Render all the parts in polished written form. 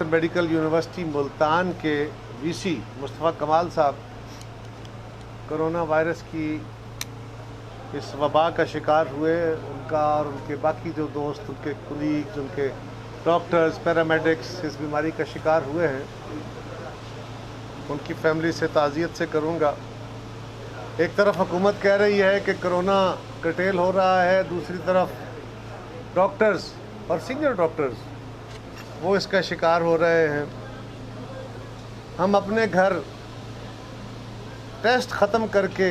Medical university Multan के VC Mustafa कमाल साहब कोरोना वायरस की इस वबा का शिकार हुए। उनका और उनके बाकी जो दोस्त, उनके कुलीग्स, उनके डॉक्टर्स, पैरामेडिक्स इस बीमारी का शिकार हुए हैं, उनकी फैमिली से ताज़ियत से करूँगा। एक तरफ हुकूमत कह रही है कि कोरोना कटेल हो रहा है, दूसरी तरफ डॉक्टर्स और सीनियर डॉक्टर्स वो इसका शिकार हो रहे हैं। हम अपने घर टेस्ट ख़त्म करके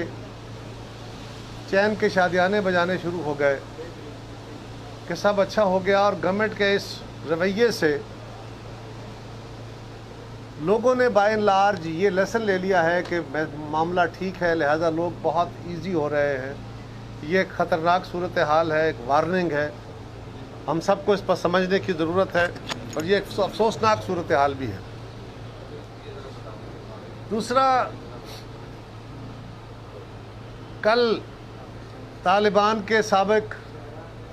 चैन के शादियाने बजाने शुरू हो गए कि सब अच्छा हो गया, और गवर्नमेंट के इस रवैये से लोगों ने बाय एंड लार्ज ये लेसन ले लिया है कि मामला ठीक है, लिहाजा लोग बहुत इजी हो रहे हैं। ये एक ख़तरनाक सूरत हाल है, एक वार्निंग है। हम सबको इस पर समझने की ज़रूरत है, और ये एक अफसोसनाक सूरत हाल भी है। दूसरा, कल तालिबान के साबिक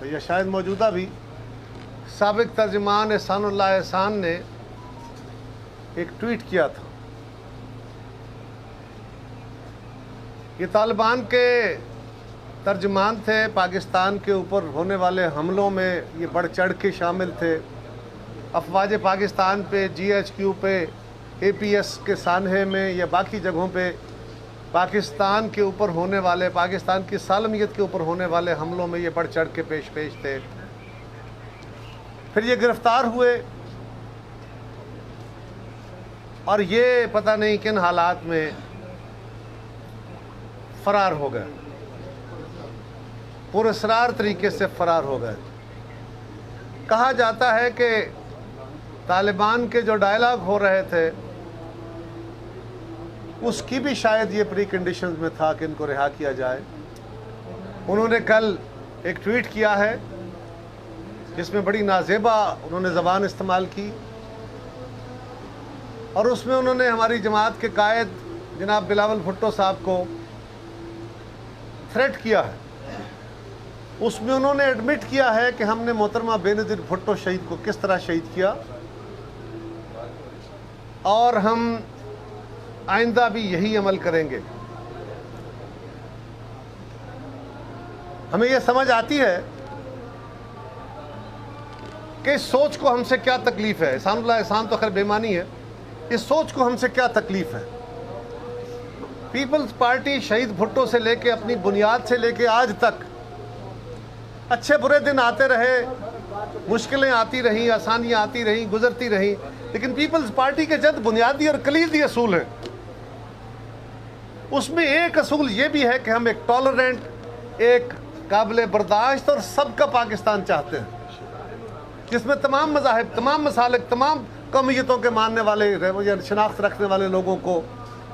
या शायद मौजूदा भी साबिक तर्जुमान एहसानुल्लाह एहसान ने एक ट्वीट किया था। ये तालिबान के तर्जुमान थे, पाकिस्तान के ऊपर होने वाले हमलों में ये बढ़ चढ़ के शामिल थे। अफवाज पाकिस्तान पे, GHQ पे, APS के सानहे में या बाकी जगहों पे पाकिस्तान के ऊपर होने वाले, पाकिस्तान की सालमियत के ऊपर होने वाले हमलों में ये बढ़ चढ़ के पेश थे। फिर ये गिरफ्तार हुए और ये पता नहीं किन हालात में फरार हो गए, पुरस्रार तरीके से फरार हो गए। कहा जाता है कि तालिबान के जो डायलॉग हो रहे थे उसकी भी शायद ये प्री कंडीशंस में था कि इनको रिहा किया जाए। उन्होंने कल एक ट्वीट किया है जिसमें बड़ी नाजेबा उन्होंने ज़बान इस्तेमाल की, और उसमें उन्होंने हमारी जमात के कायद जनाब बिलावल भुट्टो साहब को थ्रेट किया है। उसमें उन्होंने एडमिट किया है कि हमने मोहतरमा बेनज़ीर भुट्टो शहीद को किस तरह शहीद किया, और हम आइंदा भी यही अमल करेंगे। हमें यह समझ आती है कि इस सोच को हमसे क्या तकलीफ है। एहसानुल्लाह एहसान तो खैर बेईमानी है, इस सोच को हमसे क्या तकलीफ है। पीपल्स पार्टी शहीद भुट्टो से लेके, अपनी बुनियाद से लेके आज तक अच्छे बुरे दिन आते रहे, मुश्किलें आती रहीं, आसानियां आती रहीं, गुजरती रहीं, लेकिन पीपल्स पार्टी के जद बुनियादी और कलीदी असूल हैं। उसमें एक असूल ये भी है कि हम एक टॉलरेंट, एक काबिल बर्दाश्त और सबका पाकिस्तान चाहते हैं, जिसमें तमाम मज़ाहिब, तमाम मसालिक, तमाम कौमियतों के मानने वाले या शनाख्त रखने वाले लोगों को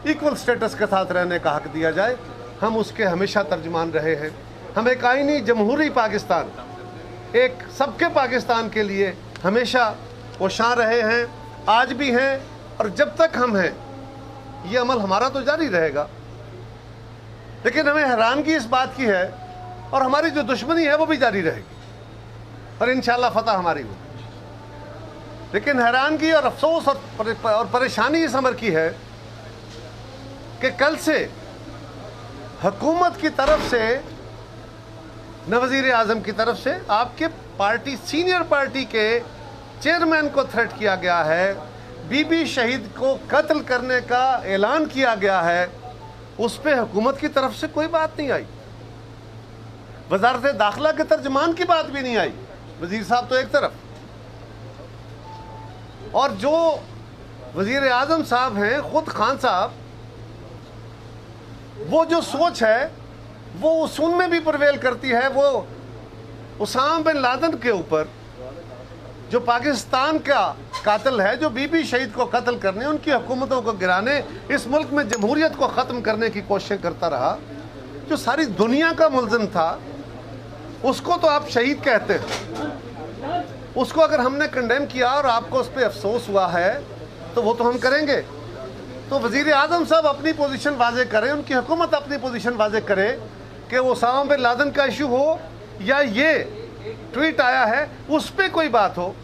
इक्वल स्टेटस के साथ रहने का हक दिया जाए। हम उसके हमेशा तर्जुमान रहे हैं। हम एक आईनी जमहूरी पाकिस्तान, एक सबके पाकिस्तान के लिए हमेशा कोशां रहे हैं, आज भी हैं, और जब तक हम हैं ये अमल हमारा तो जारी रहेगा। लेकिन हमें हैरानगी इस बात की है, और हमारी जो दुश्मनी है वो भी जारी रहेगी, और इंशाअल्लाह फतह हमारी होगी। लेकिन हैरानगी और अफसोस और परेशानी इस अमर की है कि कल से हुकूमत की तरफ से, न वज़ीर आज़म की तरफ से, आपके पार्टी, सीनियर पार्टी के चेयरमैन को थ्रेट किया गया है, बीबी शहीद को कत्ल करने का ऐलान किया गया है। उस पर हुकूमत की तरफ से कोई बात नहीं आई। वज़ारत दाखिला के तर्जुमान की बात भी नहीं आई। वज़ीर साहब तो एक तरफ, और जो वज़ीर आज़म साहब हैं, खुद खान साहब, वो जो सोच है वो उसूल में भी प्रवेल करती है। वो उसामा बिन लादेन के ऊपर, जो पाकिस्तान का कातिल है, जो बीबी शहीद को कत्ल करने, उनकी हुकूमतों को गिराने, इस मुल्क में जमहूरियत को ख़त्म करने की कोशिश करता रहा, जो सारी दुनिया का मुल्ज़िम था, उसको तो आप शहीद कहते हैं। उसको अगर हमने कंडेम किया और आपको उस पर अफसोस हुआ है तो वो तो हम करेंगे। तो वज़ीर आज़म साहब अपनी पोजीशन वाज़े करें, उनकी हुकूमत अपनी पोजीशन वाज़े करे कि उसामा बिन लादेन का इशू हो या ये ट्वीट आया है उस पर कोई बात हो।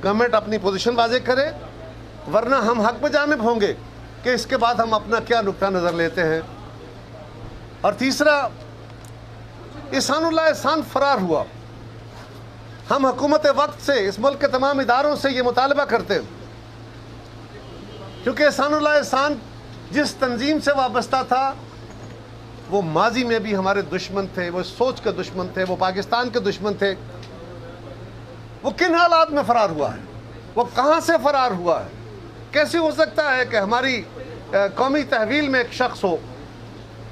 गवर्नमेंट अपनी पोजीशन वाजे करे, वरना हम हक में जानिब होंगे कि इसके बाद हम अपना क्या नुक्ता नज़र लेते हैं। और तीसरा, एहसानुल्लाह एहसान फरार हुआ। हम हुकूमत वक्त से, इस मुल्क के तमाम इदारों से ये मुतालबा करते हैं, क्योंकि एहसानुल्लाह एहसान जिस तंजीम से वाबस्ता था वो माजी में भी हमारे दुश्मन थे, वो सोच के दुश्मन थे, वो पाकिस्तान के दुश्मन थे। वो किन हालात में फरार हुआ है, वो कहाँ से फरार हुआ है? कैसे हो सकता है कि हमारी कौमी तहवील में एक शख्स हो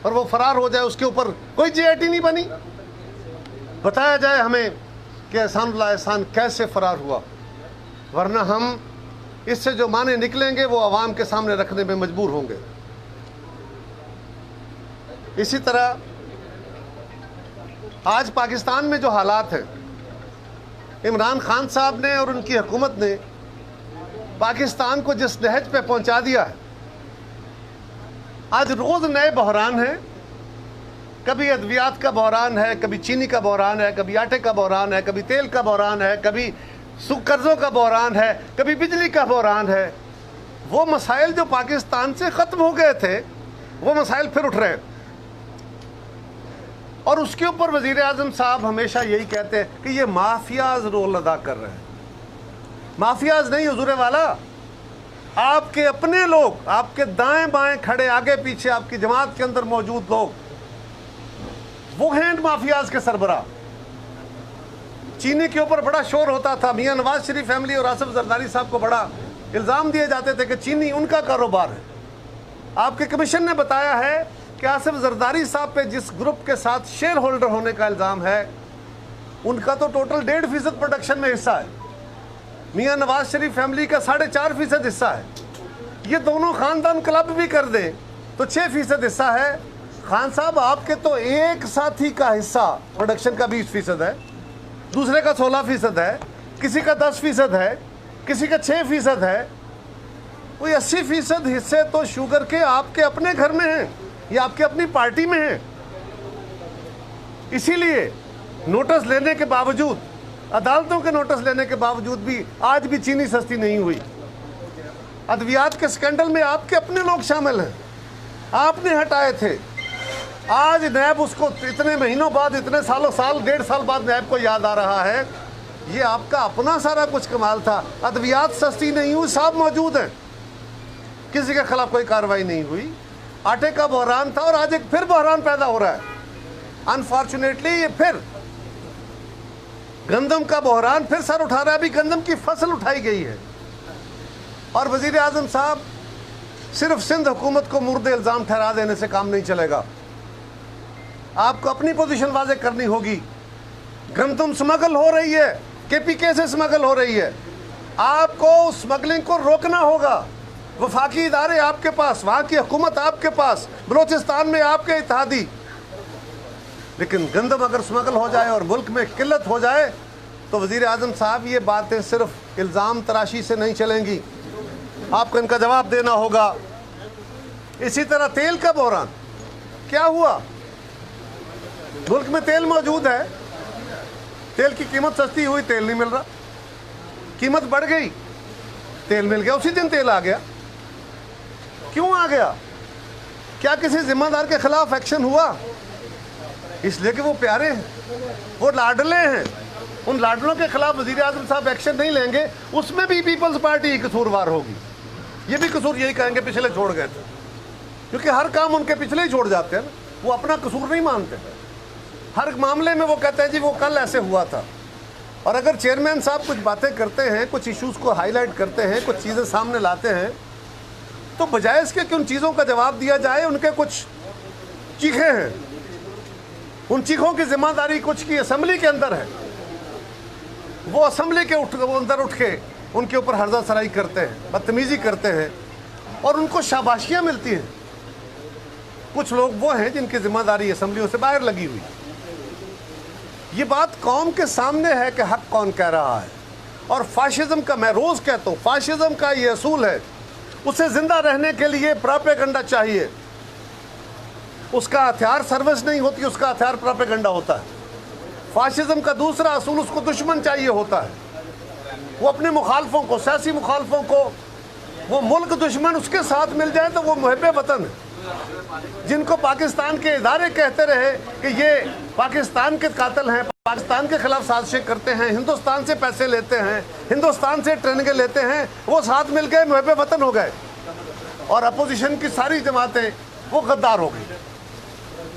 और वो फरार हो जाए, उसके ऊपर कोई JIT नहीं बनी? बताया जाए हमें कि एहसानुल्लाह एहसान कैसे फरार हुआ, वरना हम इससे जो माने निकलेंगे वो आवाम के सामने रखने में मजबूर होंगे। इसी तरह आज पाकिस्तान में जो हालात हैं, इमरान खान साहब ने और उनकी हुकूमत ने पाकिस्तान को जिस नहज पे पहुंचा दिया है, आज रोज़ नए बहरान हैं। कभी अद्वियात का बहरान है, कभी चीनी का बहरान है, कभी आटे का बहरान है, कभी तेल का बहरान है, कभी कर्ज़ों का बहरान है, कभी बिजली का बहरान है। वो मसाइल जो पाकिस्तान से ख़त्म हो गए थे, वो मसाइल फिर उठ रहे हैं। और उसके ऊपर वज़ीर आज़म साहब हमेशा यही कहते हैं कि ये माफियाज रोल अदा कर रहे हैं। माफियाज नहीं हुजूर वाला, आपके अपने लोग, आपके दाएं बाएं खड़े, आगे पीछे आपकी जमात के अंदर मौजूद लोग, वो हैं माफियाज के सरबराह। चीनी के ऊपर बड़ा शोर होता था, मियां नवाज शरीफ फैमिली और आसिफ जरदारी साहब को बड़ा इल्ज़ाम दिए जाते थे कि चीनी उनका कारोबार है। आपके कमीशन ने बताया है कि आसिफ जरदारी साहब पे जिस ग्रुप के साथ शेयर होल्डर होने का इल्ज़ाम है, उनका तो टोटल 1.5% प्रोडक्शन में हिस्सा है। मियां नवाज शरीफ फैमिली का 4.5% हिस्सा है। ये दोनों ख़ानदान क्लब भी कर दें तो 6% हिस्सा है। खान साहब, आपके तो एक साथी का हिस्सा प्रोडक्शन का 20% है, दूसरे का 16% है, किसी का 10% है, किसी का 6% है। कोई 80% हिस्से तो शुगर के आपके अपने घर में हैं या आपके अपनी पार्टी में हैं। इसीलिए नोटिस लेने के बावजूद, अदालतों के नोटिस लेने के बावजूद भी आज भी चीनी सस्ती नहीं हुई। अद्वियात के स्कैंडल में आपके अपने लोग शामिल हैं, आपने हटाए थे। आज नैब उसको इतने महीनों बाद, इतने सालों, 1.5 साल बाद नैब को याद आ रहा है। ये आपका अपना सारा कुछ कमाल था। अद्वियात सस्ती नहीं हुई, साहब मौजूद हैं, किसी के खिलाफ कोई कार्रवाई नहीं हुई। आटे का बहरान था और आज एक फिर बहरान पैदा हो रहा है। अनफॉर्चुनेटली ये फिर गंदम का बहरान फिर सर उठा रहा है। अभी गंदम की फसल उठाई गई है और वजीर आजम साहब सिर्फ सिंध हुकूमत को मुर्दे इल्ज़ाम ठहरा देने से काम नहीं चलेगा। आपको अपनी पोजीशन वाज़े करनी होगी। गंदम स्मगल हो रही है, KPK से स्मगल हो रही है, आपको स्मगलिंग को रोकना होगा। वफाकी इदारे आपके पास, वहाँ की हुकूमत आपके पास, बलोचिस्तान में आपके इत्तेहादी। लेकिन गंदम अगर स्मगल हो जाए और मुल्क में किल्लत हो जाए तो वज़ीर आज़म साहब ये बातें सिर्फ इल्ज़ाम तराशी से नहीं चलेंगी, आपको इनका जवाब देना होगा। इसी तरह तेल का बहरान क्या हुआ? मुल्क में तेल मौजूद है, तेल की कीमत सस्ती हुई, तेल नहीं मिल रहा, कीमत बढ़ गई, तेल मिल गया, उसी दिन तेल आ गया। क्यों आ गया? क्या किसी जिम्मेदार के खिलाफ एक्शन हुआ? इसलिए कि वो प्यारे हैं, वो लाडले हैं। उन लाडलों के खिलाफ वज़ीर आज़म साहब एक्शन नहीं लेंगे, उसमें भी पीपल्स पार्टी कसूरवार होगी। ये भी कसूर यही कहेंगे पिछले छोड़ गए थे, क्योंकि हर काम उनके पिछले ही छोड़ जाते हैं ना, वो अपना कसूर नहीं मानते। हर मामले में वो कहते हैं जी वो कल ऐसे हुआ था। और अगर चेयरमैन साहब कुछ बातें करते हैं, कुछ इश्यूज़ को हाईलाइट करते हैं, कुछ चीज़ें सामने लाते हैं, तो बजाय इसके कि उन चीज़ों का जवाब दिया जाए, उनके कुछ चीखे हैं, उन चीखों की जिम्मेदारी कुछ की असम्बली के अंदर है। वो असम्बली के वो अंदर उठ के उनके ऊपर हर्जा सराई करते हैं, बदतमीज़ी करते हैं और उनको शाबाशियाँ मिलती हैं। कुछ लोग वो हैं जिनकी जिम्मेदारी असम्बलियों से बाहर लगी हुई। ये बात कौम के सामने है कि हक कौन कह रहा है। और फाशिज्म का, मैं रोज़ कहता हूँ, फाशिज्म का ये असूल है, उसे ज़िंदा रहने के लिए प्रोपेगेंडा चाहिए। उसका हथियार सर्विस नहीं होती, उसका हथियार प्रोपेगेंडा होता है। फाशिज्म का दूसरा असूल, उसको दुश्मन चाहिए होता है। वो अपने मुखालफों को, सियासी मुखालफों को, वो मुल्क दुश्मन उसके साथ मिल जाए तो वो मुहब्बे वतन है। जिनको पाकिस्तान के इदारे कहते रहे कि ये पाकिस्तान के कातिल हैं, पाकिस्तान के खिलाफ साजिशें करते हैं, हिंदुस्तान से पैसे लेते हैं, हिंदुस्तान से ट्रेनिंगें लेते हैं, वो साथ मिल गए, मुहब्बे वतन हो गए। और अपोजिशन की सारी जमातें वो गद्दार हो गई।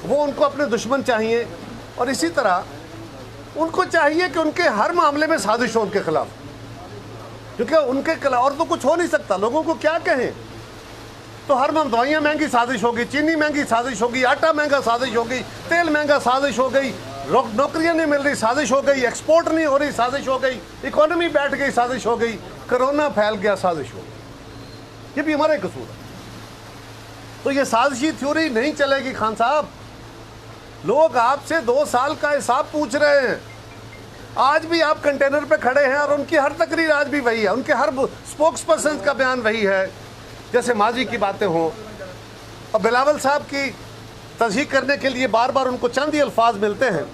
वो उनको अपने दुश्मन चाहिए। और इसी तरह उनको चाहिए कि उनके हर मामले में साजिश हो उनके खिलाफ, क्योंकि उनके खिलाफ और तो कुछ हो नहीं सकता। लोगों को क्या कहें? तो हर माम दवाइयाँ महंगी साजिश होगी, चीनी महंगी साजिश होगी, आटा महंगा साजिश होगी, तेल महंगा साजिश हो गई, नौकरियाँ नहीं मिल रही साजिश हो गई, एक्सपोर्ट नहीं हो रही साजिश हो गई, इकोनॉमी बैठ गई साजिश हो गई, कोरोना फैल गया साजिश हो गई। ये भी हमारा कसूर है। तो ये साजिशी थ्योरी नहीं चलेगी खान साहब। लोग आपसे 2 साल का हिसाब पूछ रहे हैं। आज भी आप कंटेनर पे खड़े हैं और उनकी हर तकरीर आज भी वही है, उनके हर स्पोक्स पर्सन का बयान वही है, जैसे माजी की बातें हों। और बिलावल साहब की तस्हीक करने के लिए बार बार उनको चंद ही अल्फाज मिलते हैं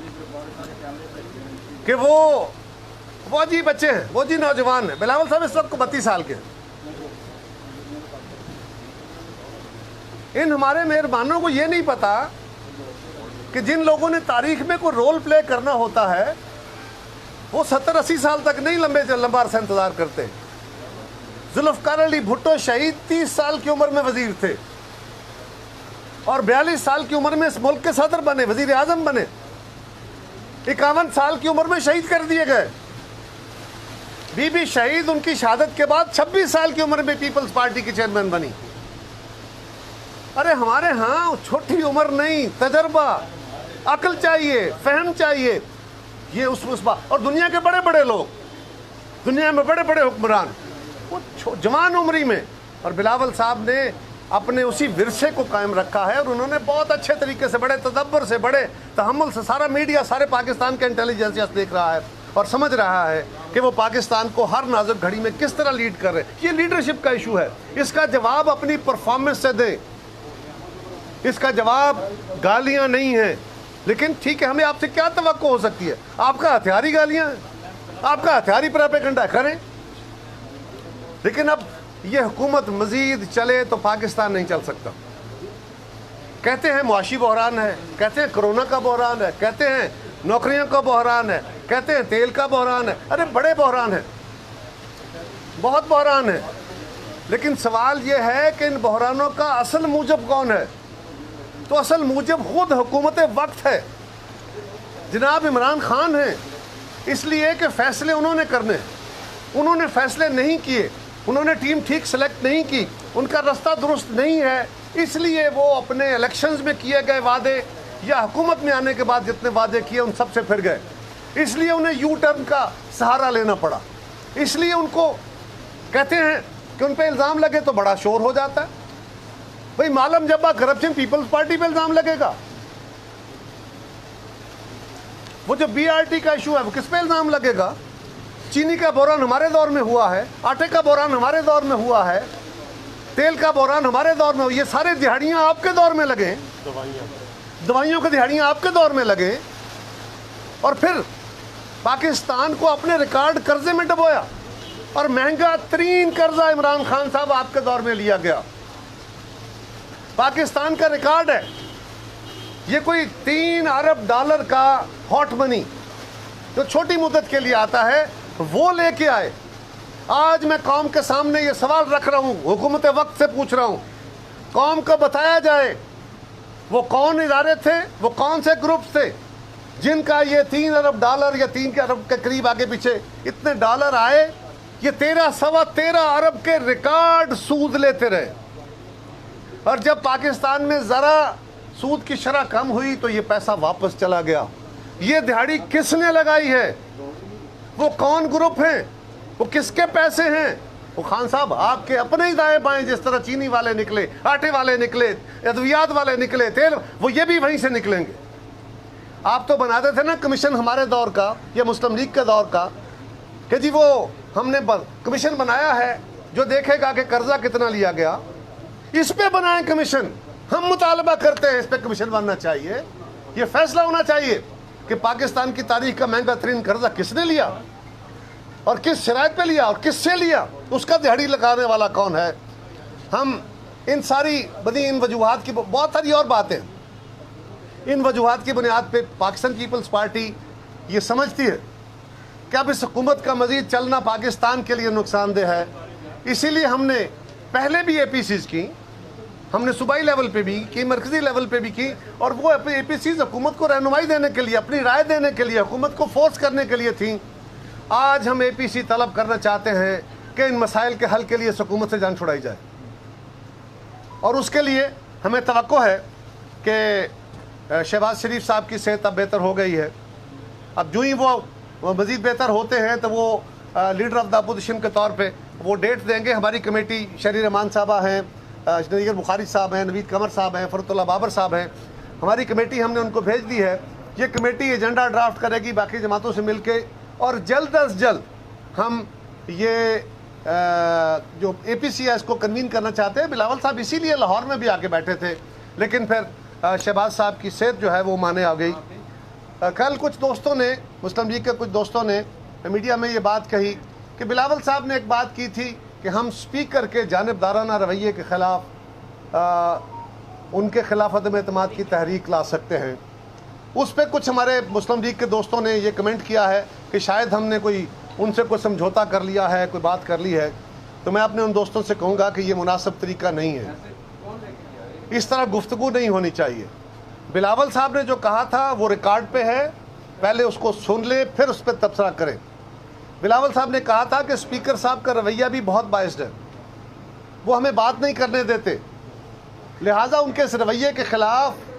कि वो जी बच्चे हैं, वो जी नौजवान हैं। बिलावल साहब इस वक्त 32 साल के हैं। इन हमारे मेहरबानों को ये नहीं पता कि जिन लोगों ने तारीख में कोई रोल प्ले करना होता है वो 70-80 साल तक नहीं लंबा अरसा इंतजार करते। जुल्फ़िकार अली भुट्टो शहीद 30 साल की उम्र में वजीर थे और 42 साल की उम्र में इस मुल्क के सदर बने, वजीर आजम बने। 51 साल की उम्र में शहीद कर दिए गए। बीबी शहीद उनकी शहादत के बाद 26 साल की उम्र में पीपल्स पार्टी की चेयरमैन बनी। अरे हमारे यहाँ छोटी उम्र नहीं, तजर्बा, अकल चाहिए, फहम चाहिए। ये उस बात। और दुनिया के बड़े बड़े लोग, दुनिया में बड़े बड़े हुक्मरान वो जवान उम्री में, और बिलावल साहब ने अपने उसी विरसे को कायम रखा है। और उन्होंने बहुत अच्छे तरीके से, बड़े तदब्बर से, बड़े तहम्मुल से, सारा मीडिया, सारे पाकिस्तान के इंटेलिजेंस देख रहा है और समझ रहा है कि वो पाकिस्तान को हर नाजुक घड़ी में किस तरह लीड कर रहे हैं। ये लीडरशिप का इशू है। इसका जवाब अपनी परफॉर्मेंस से दें। इसका जवाब गालियां नहीं है। लेकिन ठीक है, हमें आपसे क्या तवक्को हो सकती है? आपका हथियारी गालियां हैं, आपका हथियारी प्रोपेगेंडा करें। लेकिन अब ये हुकूमत मजीद चले तो पाकिस्तान नहीं चल सकता। कहते हैं मुआशी बहरान है, कहते हैं कोरोना का बहरान है, कहते हैं नौकरियों का बहरान है, कहते हैं तेल का बहरान है। अरे बड़े बहरान है, बहुत बहरान है। लेकिन सवाल ये है कि इन बहरानों का असल मूजब कौन है? तो असल मूजब खुद हुकूमत वक्त है, जनाब इमरान खान हैं। इसलिए कि फैसले उन्होंने करने, उन्होंने फैसले नहीं किए, उन्होंने टीम ठीक सेलेक्ट नहीं की, उनका रास्ता दुरुस्त नहीं है। इसलिए वो अपने इलेक्शंस में किए गए वादे या हुकूमत में आने के बाद जितने वादे किए उन सब से फिर गए। इसलिए उन्हें यू टर्न का सहारा लेना पड़ा। इसलिए उनको कहते हैं कि उन पर इल्ज़ाम लगे तो बड़ा शोर हो जाता है। भाई मालम जब्बा करप्शन, पीपल्स पार्टी पे इल्जाम लगेगा। वो जो बीआरटी का इशू है वो किस पे इल्जाम लगेगा? चीनी का बहरान हमारे दौर में हुआ है, आटे का बहरान हमारे दौर में हुआ है, तेल का बहरान हमारे दौर में। ये सारे दिहाड़ियां आपके दौर में लगे, दवाइयों की दिहाड़ियां आपके दौर में लगे। और फिर पाकिस्तान को अपने रिकॉर्ड कर्जे में डुबोया और महंगा तरीन कर्जा इमरान खान साहब आपके दौर में लिया गया। पाकिस्तान का रिकॉर्ड है ये कोई $3 अरब का हॉट मनी जो छोटी मुद्दत के लिए आता है वो लेके आए। आज मैं कौम के सामने ये सवाल रख रहा हूँ, हुकूमत वक्त से पूछ रहा हूँ, कौम को बताया जाए वो कौन इदारे थे, वो कौन से ग्रुप थे जिनका ये $3 अरब या 3 अरब के करीब आगे पीछे इतने डॉलर आए। ये 13-13 अरब के रिकॉर्ड सूद लेते रहे। और जब पाकिस्तान में ज़रा सूद की शरह कम हुई तो ये पैसा वापस चला गया। ये दिहाड़ी किसने लगाई है? वो कौन ग्रुप हैं? वो किसके पैसे हैं? वो खान साहब आपके अपने ही दाएं बाएं, जिस तरह चीनी वाले निकले, आटे वाले निकले, अद्वियात वाले निकले, तेल, वो ये भी वहीं से निकलेंगे। आप तो बनाते थे ना कमीशन हमारे दौर का या मुस्लिम लीग के दौर का कि जी वो हमने कमीशन बनाया है जो देखेगा कि कर्जा कितना लिया गया, इस पे बनाएं कमीशन। हम मुतालबा करते हैं इस पे कमीशन बनना चाहिए। ये फैसला होना चाहिए कि पाकिस्तान की तारीख का महंगा तरीन कर्जा किसने लिया। और किस शराइत पे लिया और किससे लिया, उसका दिहाड़ी लगाने वाला कौन है। हम इन सारी बनी इन वजूहात की, बहुत सारी और बातें, इन वजूहात की बुनियाद पे पाकिस्तान पीपल्स पार्टी ये समझती है कि अब इस हुकूमत का मज़ीद चलना पाकिस्तान के लिए नुकसानदेह है। इसीलिए हमने पहले भी APCs की, हमने सूबाई लेवल पे भी की, मरकज़ी लेवल पे भी की, और वो APCs हुकूमत को रहनुमाई देने के लिए, अपनी राय देने के लिए, हुकूमत को फोर्स करने के लिए थी। आज हम APC तलब करना चाहते हैं कि इन मसाइल के हल के लिए हुकूमत से जान छुड़ाई जाए, और उसके लिए हमें तवक्को है कि शहबाज शरीफ साहब की सेहत अब बेहतर हो गई है। अब जो ही वो मज़ीद बेहतर होते हैं तो वो लीडर ऑफ द अपोजिशन के तौर पे वो डेट देंगे। हमारी कमेटी शरीर रहमान साहबा हैं, नज़ीर बुखारी साहब हैं, नवीद कमर साहब हैं, फरतुल्लाह बाबर साहब हैं, हमारी कमेटी हमने उनको भेज दी है। ये कमेटी एजेंडा ड्राफ्ट करेगी बाकी जमातों से मिल के, और जल्द अज जल्द हम ये जो APC है इसको कन्वीन करना चाहते हैं। बिलावल साहब इसीलिए लाहौर में भी आके बैठे थे, लेकिन फिर शहबाज साहब की सेहत जो है वो माने आ गई। कल कुछ दोस्तों ने, मुस्लिम लीग के कुछ दोस्तों ने मीडिया में ये बात कही कि बिलावल साहब ने एक बात की थी कि हम स्पीकर के जानिबदाराना रवैये के ख़िलाफ़ उनके ख़िलाफ़ अदम एतमाद की तहरीक ला सकते हैं। उस पर कुछ हमारे मुस्लिम लीग के दोस्तों ने ये कमेंट किया है कि शायद हमने कोई उनसे कोई समझौता कर लिया है, कोई बात कर ली है। तो मैं अपने उन दोस्तों से कहूँगा कि ये मुनासिब तरीका नहीं है, इस तरह गुफ्तगू नहीं होनी चाहिए। बिलावल साहब ने जो कहा था वो रिकॉर्ड पे है, पहले उसको सुन ले फिर उस पर तबसरा करें। बिलावल साहब ने कहा था कि स्पीकर साहब का रवैया भी बहुत बाइस्ड है, वो हमें बात नहीं करने देते, लिहाजा उनके इस रवैये के ख़िलाफ़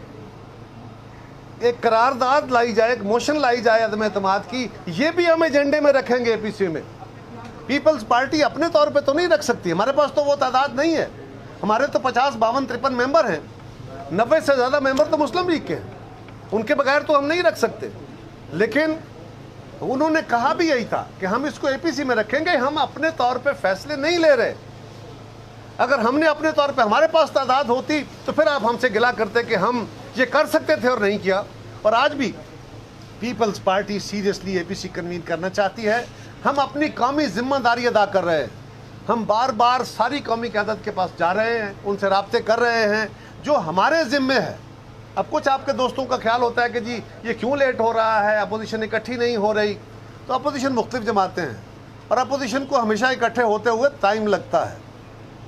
एक करारदाद लाई जाए, एक मोशन लाई जाए अदम एतमाद की। ये भी हम एजेंडे में रखेंगे APC में। पीपल्स पार्टी अपने तौर पे तो नहीं रख सकती, हमारे पास तो वो तादाद नहीं है। हमारे तो 50, 52, 53 मेंबर हैं, 90 से ज़्यादा मेंबर तो मुस्लिम लीग के हैं, उनके बगैर तो हम नहीं रख सकते। लेकिन उन्होंने कहा भी यही था कि हम इसको APC में रखेंगे, हम अपने तौर पे फैसले नहीं ले रहे। अगर हमने अपने तौर पे, हमारे पास तादाद होती तो फिर आप हमसे गिला करते कि हम ये कर सकते थे और नहीं किया। और आज भी peoples party seriously APC convene करना चाहती है। हम अपनी कौमी जिम्मेदारी अदा कर रहे हैं, हम बार बार सारी कौमी क़यादत के पास जा रहे हैं, उनसे राब्ते कर रहे हैं जो हमारे ज़िम्मे है। अब कुछ आपके दोस्तों का ख्याल होता है कि जी ये क्यों लेट हो रहा है, अपोजिशन इकट्ठी नहीं हो रही। तो अपोजिशन मुख्तलिफ जमातें हैं और अपोजिशन को हमेशा इकट्ठे होते हुए टाइम लगता है।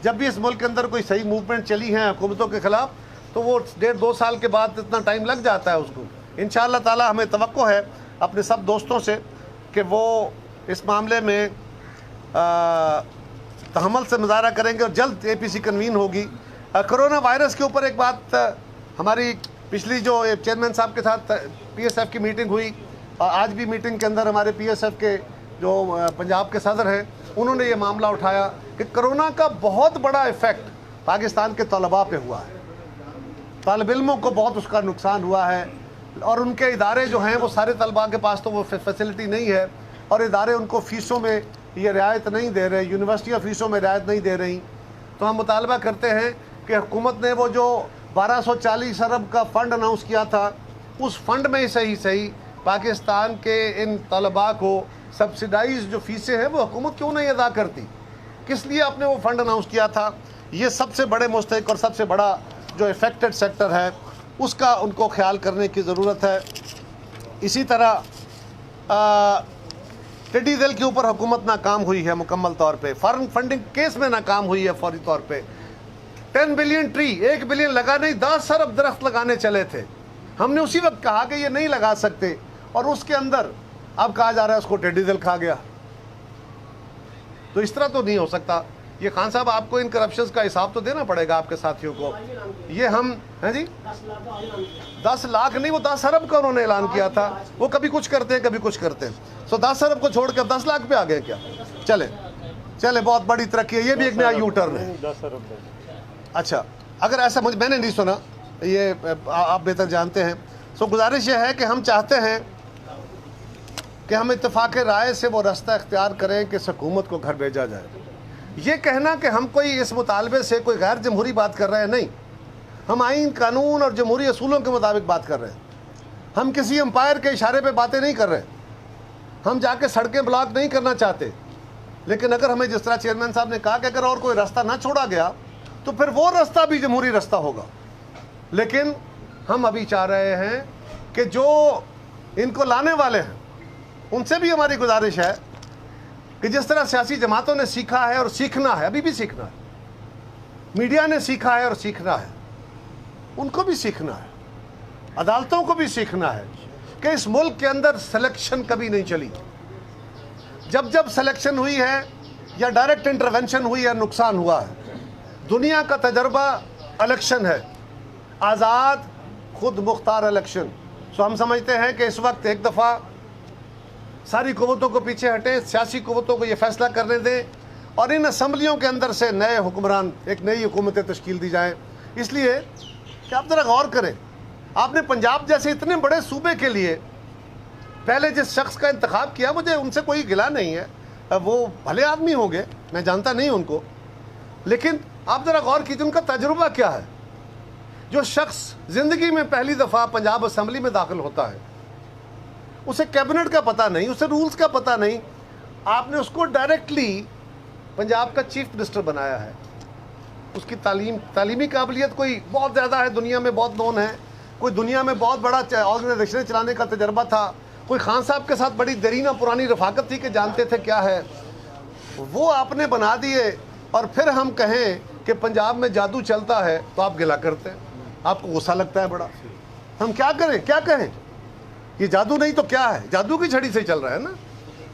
जब भी इस मुल्क के अंदर कोई सही मूवमेंट चली है हुकूमतों के ख़िलाफ़ तो वो 1.5-2 साल के बाद इतना टाइम लग जाता है उसको। इंशाअल्लाह ताला हमें तवक्को है अपने सब दोस्तों से कि वो इस मामले में तहम्मुल से मुज़ाहरा करेंगे और जल्द APC कन्वीन होगी। कोरोना वायरस के ऊपर एक बात, हमारी पिछली जो चेयरमैन साहब के साथ PSF की मीटिंग हुई, और आज भी मीटिंग के अंदर हमारे PSF के जो पंजाब के सदर हैं उन्होंने ये मामला उठाया कि कोरोना का बहुत बड़ा इफ़ेक्ट पाकिस्तान के तलबा पे हुआ है, तालिब इल्मों को बहुत उसका नुकसान हुआ है, और उनके इदारे जो हैं वो सारे तलबा के पास तो वो फैसिलिटी नहीं है, और इदारे उनको फ़ीसों में ये रियायत नहीं दे रहे, यूनिवर्सिटियाँ फ़ीसों में रियायत नहीं दे रही। तो हम मुतालबा करते हैं कि हुकूमत ने वो जो 1240 अरब का फ़ंड अनाउंस किया था, उस फ़ंड में ही सही पाकिस्तान के इन तलबा को सब्सिडाइज जो फ़ीसें हैं वो हुकूमत क्यों नहीं अदा करती, किस लिए आपने वो फ़ंड अनाउंस किया था। ये सबसे बड़े मुस्तहिक और सबसे बड़ा जो इफ़ेक्टेड सेक्टर है उसका उनको ख्याल करने की ज़रूरत है। इसी तरह टिड्डी दल के ऊपर हुकूमत नाकाम हुई है मुकम्मल तौर पे, फॉरेन फंडिंग केस में नाकाम हुई है फौरी तौर पे। 10 बिलियन ट्री, 1 बिलियन लगा नहीं, 10 अरब दरख्त लगाने चले थे। हमने उसी वक्त कहा कि ये नहीं लगा सकते, और उसके अंदर अब कहा जा रहा है उसको टिड्डी दल खा गया। तो इस तरह तो नहीं हो सकता। ये खान साहब आपको इन करप्शन का हिसाब तो देना पड़ेगा आपके साथियों को। ये हम हैं जी 10 लाख नहीं, वो 10 अरब का उन्होंने ऐलान किया था। वो कभी कुछ करते हैं कभी कुछ करते हैं। सो 10 अरब को छोड़ कर 10 लाख पे आ गए क्या? चले चले, बहुत बड़ी तरक्की है। ये भी एक नया यू टर्न है। 10 अरब। अच्छा, अगर ऐसा मैंने नहीं सुना, ये आप बेहतर जानते हैं। सो गुजारिश ये है कि हम चाहते हैं कि हम इत्तेफाक राय से वो रास्ता इख्तियार करें कि हुकूमत को घर भेजा जाए। ये कहना कि हम कोई इस मुतालबे से कोई गैर जमहूरी बात कर रहे हैं, नहीं, हम आइन कानून और जमहूरी असूलों के मुताबिक बात कर रहे हैं। हम किसी एम्पायर के इशारे पे बातें नहीं कर रहे। हम जाके सड़कें ब्लॉक नहीं करना चाहते, लेकिन अगर हमें जिस तरह चेयरमैन साहब ने कहा कि अगर और कोई रास्ता ना छोड़ा गया तो फिर वो रास्ता भी जमहूरी रास्ता होगा। लेकिन हम अभी चाह रहे हैं कि जो इनको लाने वाले हैं उनसे भी हमारी गुजारिश है कि जिस तरह सियासी जमातों ने सीखा है और सीखना है, अभी भी सीखना है, मीडिया ने सीखा है और सीखना है, उनको भी सीखना है, अदालतों को भी सीखना है कि इस मुल्क के अंदर सिलेक्शन कभी नहीं चली। जब जब सिलेक्शन हुई है या डायरेक्ट इंटरवेंशन हुई है, नुकसान हुआ है। दुनिया का तजर्बा इलेक्शन है, आज़ाद खुद मुख्तार इलेक्शन। सो हम समझते हैं कि इस वक्त एक दफ़ा सारी कुव्वतों को पीछे हटें, सियासी कुव्वतों को ये फैसला करने दें और इन असम्बलियों के अंदर से नए हुक्मरान, एक नई हुकूमतें तश्कील दी जाएँ। इसलिए कि आप ज़रा गौर करें, आपने पंजाब जैसे इतने बड़े सूबे के लिए पहले जिस शख्स का इंतखाब किया, मुझे उनसे कोई गिला नहीं है, वो भले आदमी होंगे, मैं जानता नहीं उनको, लेकिन आप ज़रा गौर कीजिए उनका तजुर्बा क्या है। जो शख्स ज़िंदगी में पहली दफ़ा पंजाब असम्बली में दाखिल होता है, उसे कैबिनेट का पता नहीं, उसे रूल्स का पता नहीं, आपने उसको डायरेक्टली पंजाब का चीफ मिनिस्टर बनाया है। उसकी तालीमी काबिलियत कोई बहुत ज़्यादा है, दुनिया में बहुत नोन है, कोई दुनिया में बहुत बड़ा ऑर्गेनाइजेशन चलाने का तजर्बा था, कोई खान साहब के साथ बड़ी देरीना पुरानी रफाकत थी कि जानते थे क्या है, वो आपने बना दिए। और फिर हम कहें कि पंजाब में जादू चलता है तो आप गिला करते हैं, आपको गुस्सा लगता है बड़ा। हम क्या करें, क्या कहें, ये जादू नहीं तो क्या है, जादू की छड़ी से चल रहा है ना।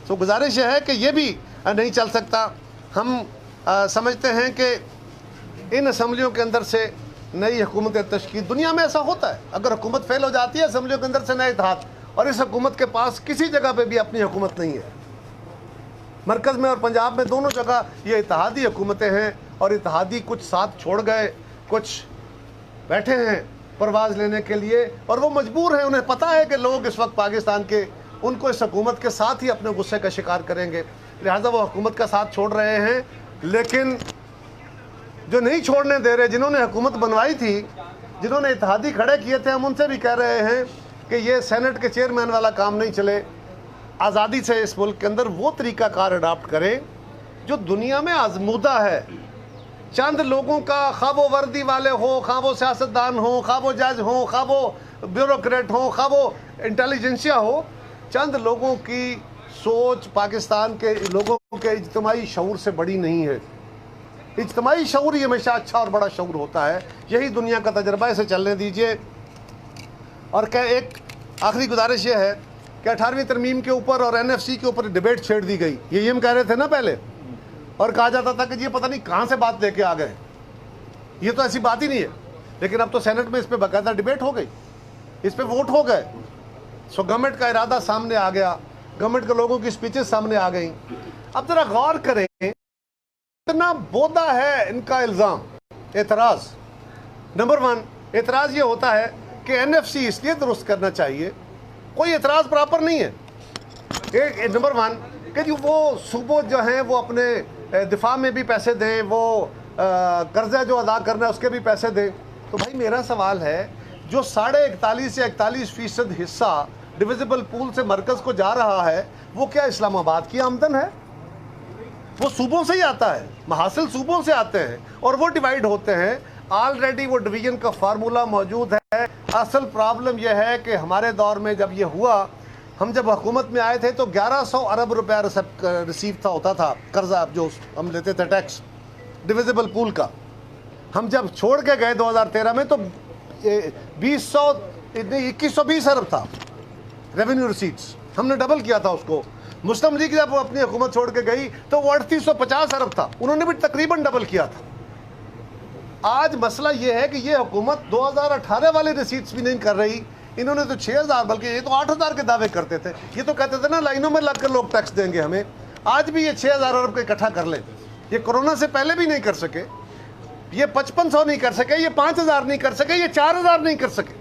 तो गुजारिश है कि ये भी नहीं चल सकता। हम समझते हैं कि इन असम्बलियों के अंदर से नई हुकूमत तश्कील, दुनिया में ऐसा होता है, अगर हुकूमत फेल हो जाती है असम्बलियों के अंदर से नए इत्तेहाद, और इस हुकूमत के पास किसी जगह पे भी अपनी हुकूमत नहीं है। मरकज़ में और पंजाब में दोनों जगह ये इत्तेहादी हुकूमतें हैं, और इत्तेहादी कुछ साथ छोड़ गए, कुछ बैठे हैं परवाज़ लेने के लिए, और वो मजबूर हैं, उन्हें पता है कि लोग इस वक्त पाकिस्तान के उनको इस हुकूमत के साथ ही अपने गुस्से का शिकार करेंगे, लिहाजा वो हुकूमत का साथ छोड़ रहे हैं। लेकिन जो नहीं छोड़ने दे रहे, जिन्होंने हुकूमत बनवाई थी, जिन्होंने इत्तेहादी खड़े किए थे, हम उनसे भी कह रहे हैं कि ये सेनेट के चेयरमैन वाला काम नहीं चले, आज़ादी से इस मुल्क के अंदर वो तरीक़ाकार अडाप्ट करें जो दुनिया में आजमूदा है। चंद लोगों का, खा वो वर्दी वाले हो, खा वो सियासतदान हो, खा वो जज हो, खा वो ब्यूरोक्रेट हो, खा वो इंटेलिजेंसिया हो, चंद लोगों की सोच पाकिस्तान के लोगों के इज्तिमाई शऊर से बड़ी नहीं है। इज्तिमाई शऊर ही हमेशा अच्छा और बड़ा शऊर होता है, यही दुनिया का तजर्बा, इसे चलने दीजिए। और क्या एक आखिरी गुजारिश ये है कि 18वीं तरमीम के ऊपर और NFC के ऊपर डिबेट छेड़ दी गई, ये हम कह रहे थे ना पहले, और कहा जाता था कि ये पता नहीं कहाँ से बात लेके आ गए, ये तो ऐसी बात ही नहीं है। लेकिन अब तो सेनेट में इस पर बाकायदा डिबेट हो गई, इस पर वोट हो गए। सो गवर्नमेंट का इरादा सामने आ गया, गवर्नमेंट के लोगों की स्पीचेस सामने आ गई। अब जरा गौर करें, इतना बोदा है इनका इल्ज़ाम। एतराज़ नंबर 1, एतराज़ ये होता है कि NFC इसलिए दुरुस्त करना चाहिए, कोई एतराज़ प्रॉपर नहीं है। एक नंबर 1 कि जो वो सूबों जो हैं वो अपने दिफा में भी पैसे दें, वो कर्जा जो अदा करना है उसके भी पैसे दें। तो भाई मेरा सवाल है, जो 41.5 या 41% हिस्सा डिविजिबल पूल से मरकज़ को जा रहा है, वो क्या इस्लामाबाद की आमदन है? वो सूबों से ही आता है, महासिल सूबों से आते हैं और वो डिवाइड होते हैं। ऑलरेडी वो डिवीजन का फार्मूला मौजूद है। असल प्रॉब्लम यह है कि हमारे दौर में जब ये हुआ, हम जब हुकूमत में आए थे तो 1100 अरब रुपया रिसीव होता था कर्जा, जो हम लेते थे टैक्स डिविजिबल पूल का। हम जब छोड़ के गए 2013 में तो 2120 अरब था रेवेन्यू रिसीट्स, हमने डबल किया था उसको। मुस्लिम लीग जब अपनी हुकूमत छोड़ के गई तो वो 3850 अरब था, उन्होंने भी तकरीबन डबल किया था। आज मसला ये है कि ये हुकूमत 2018 वाले रिसीट्स भी नहीं कर रही। इन्होंने तो 6000, बल्कि ये तो 8000 के दावे करते थे। ये तो कहते थे ना लाइनों में लगकर लोग टैक्स देंगे हमें। आज भी ये 6000 अरब को इकट्ठा कर लें। ये कोरोना से पहले भी नहीं कर सके, ये 5500 नहीं कर सके, ये 5000 नहीं कर सके, ये 4000 नहीं कर सके।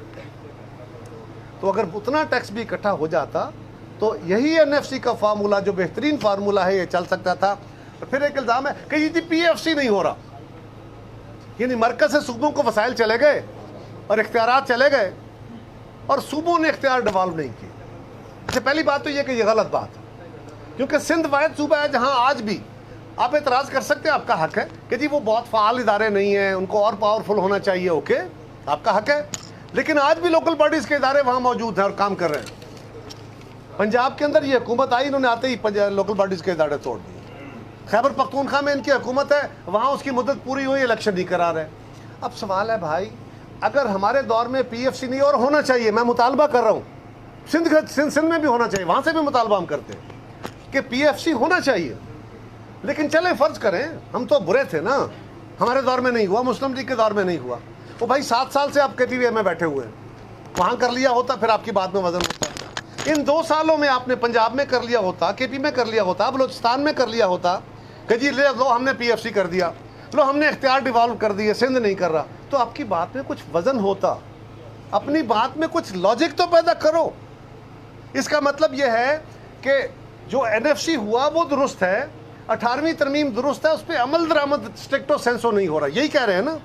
तो अगर उतना टैक्स भी इकट्ठा हो जाता तो यही NFC का फार्मूला, जो बेहतरीन फार्मूला है, ये चल सकता था। और फिर एक इल्ज़ाम है कि ये PFC नहीं हो रहा, यानी मरकज़ से सूबों को वसाइल चले गए और इख्तियारात चले गए और सूबों ने इख्तियार डिवॉल्व नहीं किए। अच्छा, पहली बात तो ये कि ये गलत बात है। क्योंकि सिंध वाहिद सूबा है जहां आज भी आप एतराज़ कर सकते हैं, आपका हक है कि जी वो बहुत फ़ाल इदारे नहीं हैं, उनको और पावरफुल होना चाहिए, ओके, आपका हक है। लेकिन आज भी लोकल बॉडीज़ के इदारे वहाँ मौजूद हैं और काम कर रहे हैं। पंजाब के अंदर ये हुकूमत आई, इन्होंने आते ही लोकल बॉडीज़ के इदारे तोड़ दिए। खैबर पख्तूनख्वा में इनकी हुकूमत है, वहाँ उसकी मुद्दत पूरी हुई, इलेक्शन नहीं करा रहे। अब सवाल है भाई, अगर हमारे दौर में PFC नहीं और होना चाहिए, मैं मुतालबा कर रहा हूँ, सिंध में भी होना चाहिए, वहाँ से भी मुतालबा हम करते हैं कि PFC होना चाहिए। लेकिन चले फ़र्ज करें हम तो बुरे थे ना, हमारे दौर में नहीं हुआ, मुस्लिम लीग के दौर में नहीं हुआ, वो भाई 7 साल से आप KPVA में बैठे हुए हैं, वहाँ कर लिया होता फिर आपकी बात में वजन होता। इन 2 सालों में आपने पंजाब में कर लिया होता, KP में कर लिया होता, बलोचिस्तान में कर लिया होता कि जी ले लो हमने PFC कर दिया, लो हमने इख्तियार डिवॉल्व कर दिए, सिंध नहीं कर रहा, तो आपकी बात में कुछ वजन होता, अपनी बात में कुछ लॉजिक तो पैदा करो। इसका मतलब यह है कि जो NFC हुआ वो दुरुस्त है, 18वीं तरमीम दुरुस्त है, उस पर अमल दरामद स्ट्रिक्टो सेंसो नहीं हो रहा, यही कह रहे हैं ना।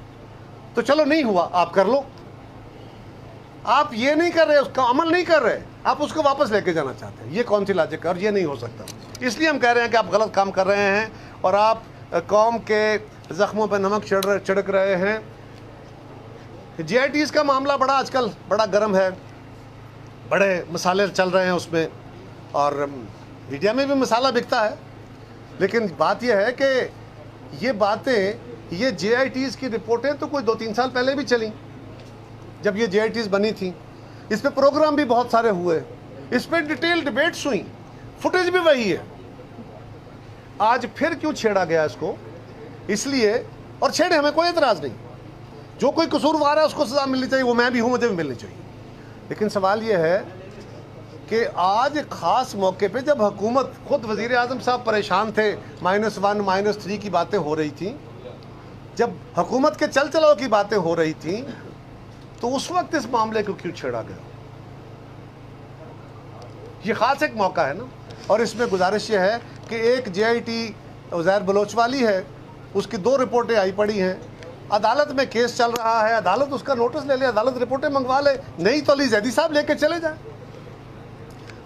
तो चलो नहीं हुआ, आप कर लो, आप ये नहीं कर रहे, उसका अमल नहीं कर रहे, आप उसको वापस लेके जाना चाहते हैं, ये कौन सी लॉजिक है? और ये नहीं हो सकता। इसलिए हम कह रहे हैं कि आप गलत काम कर रहे हैं और आप कौम के ज़ख्मों पर नमक छिड़क रहे हैं। JITs का मामला बड़ा आजकल बड़ा गर्म है, बड़े मसाले चल रहे हैं उसमें, और मीडिया में भी मसाला बिकता है। लेकिन बात यह है कि ये बातें, ये JITs की रिपोर्टें तो कोई 2-3 साल पहले भी चली, जब ये JITs बनी थी। इस पे प्रोग्राम भी बहुत सारे हुए, इस पे डिटेल डिबेट्स हुई, फुटेज भी वही है। आज फिर क्यों छेड़ा गया इसको? इसलिए, और छेड़े, हमें कोई एतराज़ नहीं, जो कोई कसूरवार है उसको सज़ा मिलनी चाहिए, वो मैं भी हूँ, मुझे भी मिलनी चाहिए। लेकिन सवाल ये है कि आज ख़ास मौके पे जब हुकूमत, खुद वज़ीर आज़म साहब परेशान थे, -1 -3 की बातें हो रही थी, जब हुकूमत के चल चलाओ की बातें हो रही थी, तो उस वक्त इस मामले को क्यों छेड़ा गया? ये ख़ास एक मौका है ना। और इसमें गुजारिश ये है कि एक JIT उज़ैर बलोच वाली है, उसकी 2 रिपोर्टें आई पड़ी हैं, अदालत में केस चल रहा है, अदालत उसका नोटिस ले ले, अदालत रिपोर्टें मंगवा ले, नहीं तो अली जैदी साहब लेके चले जाए,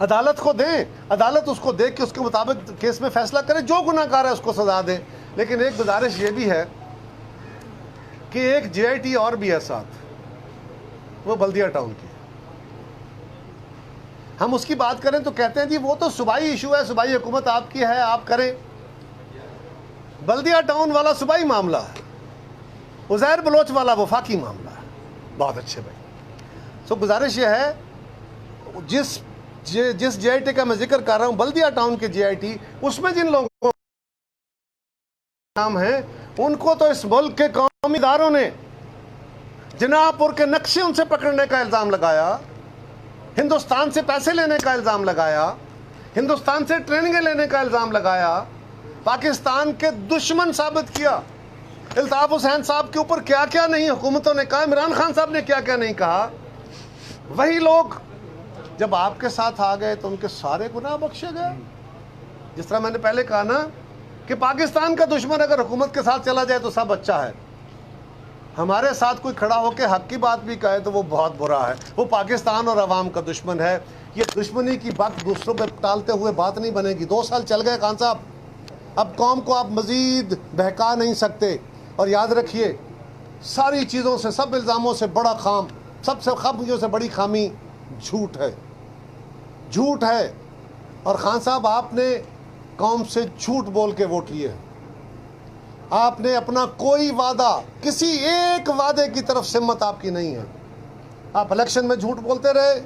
अदालत को दें, अदालत उसको देख के उसके मुताबिक केस में फैसला करे, जो गुनाहगार है उसको सजा दे। लेकिन एक गुजारिश ये भी है कि एक JIT और भी है साथ, वो बल्दिया टाउन की। हम उसकी बात करें तो कहते हैं जी वो तो सूबाई इशू है, सूबाई हुकूमत आपकी है, आप करें। बल्दिया टाउन वाला सूबाई मामला है, उज़ैर बलोच वाला वफाकी मामला है। बहुत अच्छे भाई। तो गुजारिश ये है, जिस JIT का मैं जिक्र कर रहा हूँ, बल्दिया टाउन के JIT, उसमें जिन लोगों को नाम है, उनको तो इस मुल्क के कौमी इदारों ने जनापुर के नक्शे उनसे पकड़ने का इल्ज़ाम लगाया, हिंदुस्तान से पैसे लेने का इल्ज़ाम लगाया, हिंदुस्तान से ट्रेनिंगें लेने का इल्ज़ाम लगाया, पाकिस्तान के दुश्मन साबित किया। इल्ताफ़ हुसैन साहब के ऊपर क्या क्या नहीं हुकूमतों ने कहा, इमरान खान साहब ने क्या क्या नहीं कहा। वही लोग जब आपके साथ आ गए तो उनके सारे गुनाह बख्शे गए। जिस तरह मैंने पहले कहा ना कि पाकिस्तान का दुश्मन अगर हुकूमत के साथ चला जाए तो सब अच्छा है, हमारे साथ कोई खड़ा होकर हक की बात भी कहे तो वो बहुत बुरा है, वो पाकिस्तान और अवाम का दुश्मन है। ये दुश्मनी की बात दूसरों पर टालते हुए बात नहीं बनेगी। 2 साल चल गए खान साहब, अब कौम को आप मज़ीद बहका नहीं सकते। और याद रखिए, सारी चीज़ों से, सब इल्ज़ामों से बड़ा खाम, सबसे खामियों से बड़ी खामी झूठ है, झूठ है। और खान साहब, आपने कौम से झूठ बोल के वोट लिए, आपने अपना कोई वादा, किसी एक वादे की तरफ सिम्मत आपकी नहीं है। आप इलेक्शन में झूठ बोलते रहे,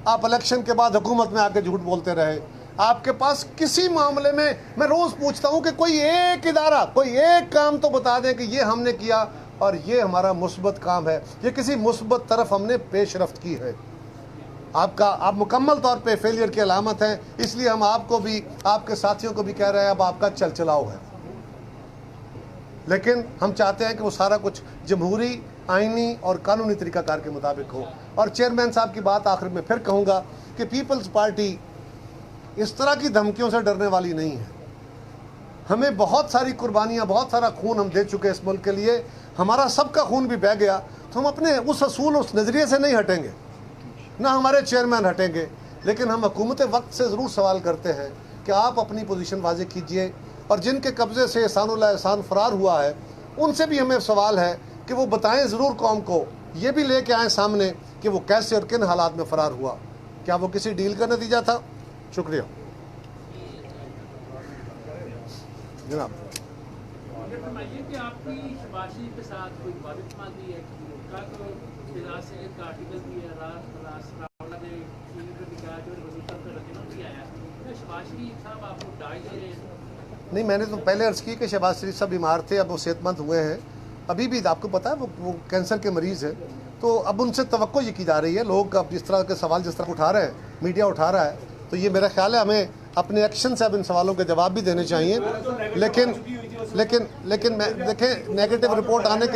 आप इलेक्शन के बाद हुकूमत में आके झूठ बोलते रहे। आपके पास किसी मामले में, मैं रोज़ पूछता हूँ कि कोई एक इदारा, कोई एक काम तो बता दें कि ये हमने किया और ये हमारा मुस्बत काम है, ये किसी मुस्बत तरफ हमने पेशरफ्त की है। आप मुकम्मल तौर पे फेलियर की अलामत हैं। इसलिए हम आपको भी, आपके साथियों को भी कह रहे हैं, अब आपका चल चलाओ है। लेकिन हम चाहते हैं कि वो सारा कुछ जमहूरी, आइनी और कानूनी तरीक़ाकार के मुताबिक हो। और चेयरमैन साहब की बात आखिर में फिर कहूँगा कि पीपल्स पार्टी इस तरह की धमकियों से डरने वाली नहीं है। हमें बहुत सारी कुर्बानियाँ, बहुत सारा खून हम दे चुके इस मुल्क के लिए, हमारा सबका खून भी बह गया, तो हम अपने उस असूल, उस नज़रिए से नहीं हटेंगे, ना हमारे चेयरमैन हटेंगे। लेकिन हम हुकूमत वक्त से ज़रूर सवाल करते हैं कि आप अपनी पोजीशन वाज़ेह कीजिए, और जिनके कब्ज़े से एहसानुल्लाह एहसान फरार हुआ है उनसे भी हमें सवाल है कि वो बताएं ज़रूर कौम को, ये भी लेके आएँ सामने कि वो कैसे और किन हालात में फ़रार हुआ, क्या वो किसी डील का नतीजा था। शुक्रिया जनाब। कि आपकी शबाशी के साथ कोई वादित मांगी है कि उनका तो फिलहाल से एक आर्टिकल भी है रावला ने निकाह जो वजीफा पे रखना भी आया है, शबाशी साहब आपको डाल दे रहे हैं। नहीं, मैंने तो पहले अर्ज़ की कि शहबाज शरीफ साहब बीमार थे, अब वो सेहतमंद हुए हैं, अभी भी आपको पता है वो कैंसर के मरीज़ है, तो अब उनसे तवक्को ये की जा रही है। लोग अब जिस तरह के सवाल जिस तरह उठा रहे हैं, मीडिया उठा रहा है, तो ये मेरा ख्याल है हमें अपने एक्शन से अब इन सवालों के जवाब भी देने चाहिए। लेकिन मैं देखें, नेगेटिव रिपोर्ट आने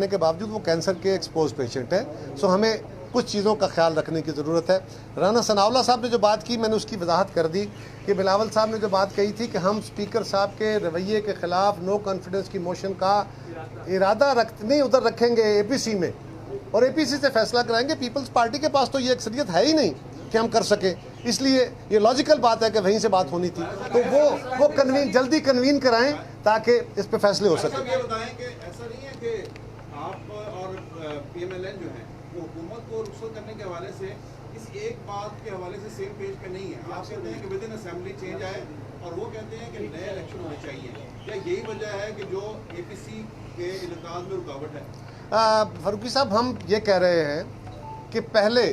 के बावजूद वो कैंसर के एक्सपोज पेशेंट है, सो हमें कुछ चीज़ों का ख्याल रखने की ज़रूरत है। राना सनाउल्लाह साहब ने जो बात की, मैंने उसकी वजाहत कर दी कि बिलावल साहब ने जो बात कही थी कि हम स्पीकर साहब के रवैये के ख़िलाफ़ नो कॉन्फिडेंस की मोशन का इरादा नहीं उधर रखेंगे APC में, और APC से फैसला कराएंगे। पीपल्स पार्टी के पास तो ये अक्सरियत है ही नहीं कि हम कर सकें, इसलिए ये लॉजिकल बात है कि वहीं से बात होनी थी, तो वो जल्दी कन्वीन कराएं ताकि इस पे फैसले हो सकें। ये बताएं कि ऐसा नहीं है कि आप और PMLN जो है वो हुकूमत को रुखसत करने के हवाले से इस एक बात के हवाले से सेम पेज पे नहीं है। आप कहते हैं कि विद इन असेंबली चेंज आए और वो कहते हैं कि नए इलेक्शन होने चाहिए, क्या यही वजह है कि जो APC के इनेकाद में रुकावट है? फारूकी साहब, हम ये कह रहे हैं कि पहले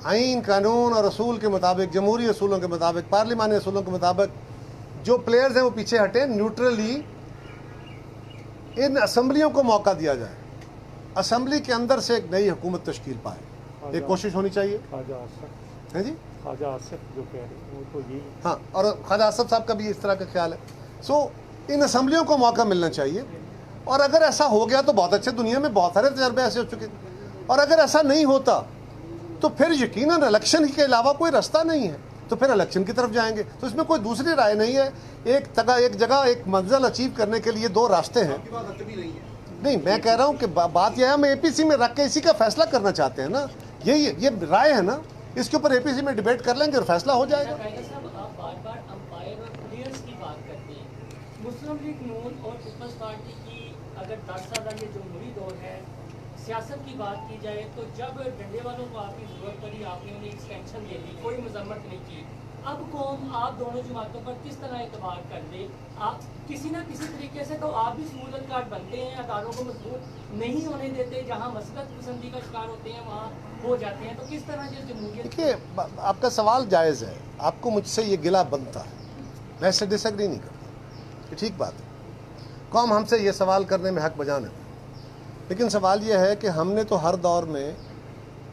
आइन कानून और असूल के मुताबिक, जमहूरी असूलों के मुताबिक, पार्लिमानी असूलों के मुताबिक जो प्लेयर्स हैं वो पीछे हटे, न्यूट्रली इन असम्बलियों को मौका दिया जाए, असम्बली के अंदर से एक नई हुकूमत तश्कील पाए, एक कोशिश होनी चाहिए। हैं जी, ख्वाजा आसिफ जो कह रहे हैं वो तो ये, हाँ, और ख्वाजा आसिफ साहब का भी इस तरह का ख्याल है। सो इन असम्बलियों को मौका मिलना चाहिए, और अगर ऐसा हो गया तो बहुत अच्छे, दुनिया में बहुत सारे तजर्बे ऐसे हो चुके हैं, और अगर ऐसा नहीं होता तो फिर यकीनन इलेक्शन के अलावा कोई रास्ता नहीं है, तो फिर इलेक्शन की तरफ जाएंगे। तो इसमें कोई दूसरी राय नहीं है, एक जगह एक मंजिल अचीव करने के लिए दो रास्ते हैं। आपकी बात हटवी नहीं है। नहीं, मैं कह रहा हूँ कि बात यह है, हम APC में रख के इसी का फैसला करना चाहते हैं ना, ये राय है ना, इसके ऊपर APC में डिबेट कर लेंगे और फैसला हो जाएगा। आप बार-बार अंपायर और प्लेयर्स की बात करते हैं। मुस्लिम लीग नून और पीपल्स पार्टी की अगर 10 साल ये जमहूरी दौर है, सियासत की बात की जाए तो जब डंडे वालों को आपकी जरूरत पड़ी आपने उन्हें एक्सटेंशन दे दी, कोई मजम्मत नहीं की। अब कौम आप दोनों जमातों पर किस तरह एतबार कर दे? आप किसी न किसी तरीके से तो आप भी सहूलत कार्ड बनते हैं, अदारों को मजबूत नहीं होने देते, जहाँ मसलत पसंदी का शिकार होते हैं वहाँ हो जाते हैं, तो किस तरह ये जमहूरियत? देखिए, आपका सवाल जायज़ है, आपको मुझसे ये गिला बनता है, मैं इससे डिसएग्री नहीं करता, ये ठीक बात है, कौम हमसे ये सवाल करने में हक बजान है। लेकिन सवाल ये है कि हमने तो हर दौर में